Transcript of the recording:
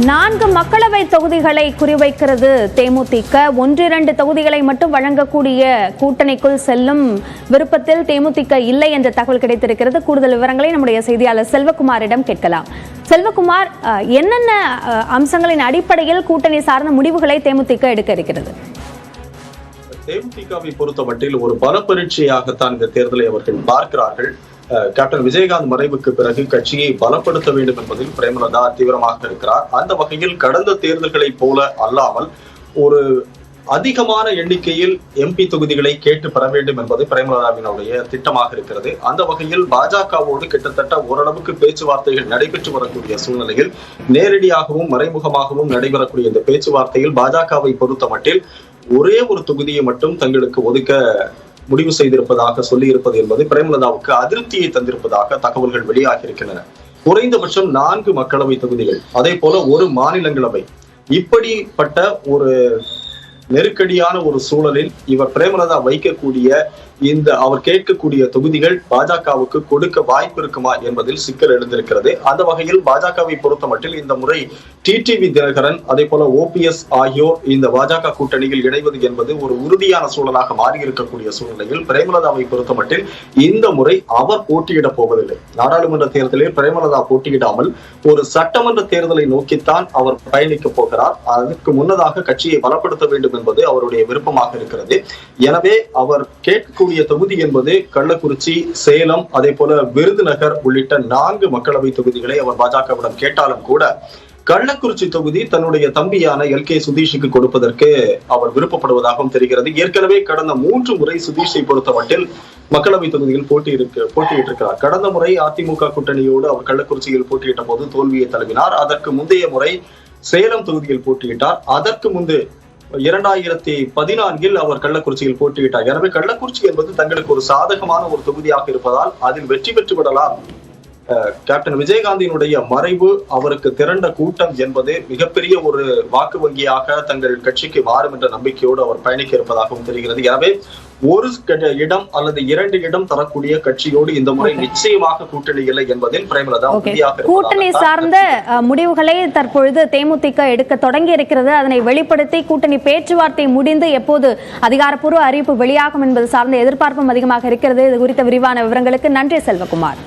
4 மக்களவை தொகுதிகளை குறிவைக்கிறது தேமுதிக. 1-2 தொகுதிகளை மட்டும் வழங்கக்கூடிய கூட்டணிக்குள் செல்லும் விருப்பத்தில் தேமுதிக இல்லை என்ற தகவல் கிடைத்திருக்கிறது. கூடுதல் விவரங்களை நம்முடைய செய்தியாளர் செல்வகுமாரிடம் கேட்கலாம். செல்வகுமார், என்னென்ன அம்சங்களின் அடிப்படையில் கூட்டணி சார்ந்த முடிவுகளை தேமுதிக எடுக்க இருக்கிறது? தேமுதிகவை பொறுத்தமட்டில் ஒரு பல பரீட்சையாகத்தான் இந்த தேர்தலை அவர்கள் பார்க்கிறார்கள். கேப்டன் விஜயகாந்த் மறைவுக்கு பிறகு கட்சியை பலப்படுத்த வேண்டும் என்பதில் பிரேமலதா தீவிரமாக இருக்கிறார். அந்த வகையில் கடந்த தேர்தல்களை போல அல்லாமல் ஒரு அதிகமான எண்ணிக்கையில் எம்பி தொகுதிகளை கேட்டு பெற வேண்டும் என்பது பிரேமலதாவினுடைய திட்டமாக இருக்கிறது. அந்த வகையில் பாஜகவோடு கிட்டத்தட்ட ஓரளவுக்கு பேச்சுவார்த்தைகள் நடைபெற்று வரக்கூடிய சூழ்நிலையில் நேரடியாகவும் மறைமுகமாகவும் நடைபெறக்கூடிய இந்த பேச்சுவார்த்தையில் பாஜகவை பொறுத்த மட்டில் ஒரே ஒரு தொகுதியை மட்டும் தங்களுக்கு ஒதுக்க முடிவு செய்திருப்பதாக சொல்லி இருப்பது என்பது பிரேமலதாவுக்கு அதிருப்தியை தந்திருப்பதாக தகவல்கள் வெளியாகி இருக்கின்றன. குறைந்தபட்சம் 4 மக்களவை தொகுதிகள், அதே போல ஒரு மாநிலங்களவை, இப்படிப்பட்ட ஒரு நெருக்கடியான ஒரு சூழலில் இவர் பிரேமலதா வைக்கக்கூடிய அவர் கேட்கக்கூடிய தொகுதிகள் பாஜகவுக்கு கொடுக்க வாய்ப்பு இருக்குமா என்பதில் சிக்கல் எழுந்திருக்கிறது. அந்த வகையில் பாஜகவை பொறுத்த மட்டில் இந்த முறை டிடிவி தினகரன் அதே போல ஓபிஎஸ் ஆகியோர் இந்த பாஜக கூட்டணியில் இணைவது என்பது ஒரு உறுதியான சூழலாக மாறியிருக்கக்கூடிய சூழ்நிலையில் பிரேமலதாவை பொறுத்த மட்டில் இந்த முறை அவர் போட்டியிட போவதில்லை. நாடாளுமன்ற தேர்தலில் பிரேமலதா போட்டியிடாமல் ஒரு சட்டமன்ற தேர்தலை நோக்கித்தான் அவர் பயணிக்க போகிறார். அதற்கு முன்னதாக கட்சியை பலப்படுத்த வேண்டும் என்பது அவருடைய விருப்பமாக இருக்கிறது. எனவே அவர் கேட்கக்கூடிய தொகுதி என்பது கள்ளக்குறிச்சி, சேலம், அதே போல விருதுநகர் உள்ளிட்ட 4 மக்களவை தொகுதிகளை அவர் பாஜகவிடம் கேட்டாலும் கூட கள்ளக்குறிச்சி தொகுதி தன்னுடைய தம்பியான எல்கே சுதீஷுக்கு கொடுப்பதற்கு அவர் விருப்பப்படுவதாகவும் தெரிகிறது. ஏற்கனவே கடந்த 3 முறை சுதீஷை பொறுத்த மட்டில் மக்களவை தொகுதியில் போட்டியிட்டிருக்கிறார். கடந்த முறை அதிமுக கூட்டணியோடு அவர் கள்ளக்குறிச்சியில் போட்டியிட்ட போது தோல்வியை தழுவினார். அதற்கு முந்தைய முறை சேலம் தொகுதியில் போட்டியிட்டார். அதற்கு முன்பு 2014 அவர் கள்ளக்குறிச்சியில் போட்டியிட்டார். எனவே கள்ளக்குறிச்சி என்பது தங்களுக்கு ஒரு சாதகமான ஒரு தொகுதியாக இருப்பதால் அதில் வெற்றி பெற்று விடலாம். கேப்டன் விஜயகாந்தினுடைய மறைவு, அவருக்கு திரண்ட கூட்டம் என்பது மிகப்பெரிய ஒரு வாக்கு வங்கியாக தங்கள் கட்சிக்கு மாறும் என்ற நம்பிக்கையோடு அவர் பயணிக்க இருப்பதாகவும் தெரிகிறது. எனவே ஒரு இடம் அல்லது 2 இடம் தரக்கூடிய கட்சியோடு இந்த முறை நிச்சயமாக கூட்டணி இல்லை என்பதில் பிரேமலதா உறுதியாக. கூட்டணி சார்ந்த முடிவுகளை தற்பொழுது தேமுதிக எடுக்க தொடங்கி இருக்கிறது. அதனை வெளிப்படுத்தி கூட்டணி பேச்சுவார்த்தை முடிந்து எப்போது அதிகாரப்பூர்வ அறிவிப்பு வெளியாகும் என்பது சார்ந்த எதிர்பார்ப்பும் அதிகமாக இருக்கிறது. இது குறித்த விரிவான விவரங்களுக்கு நன்றி செல்வகுமார்.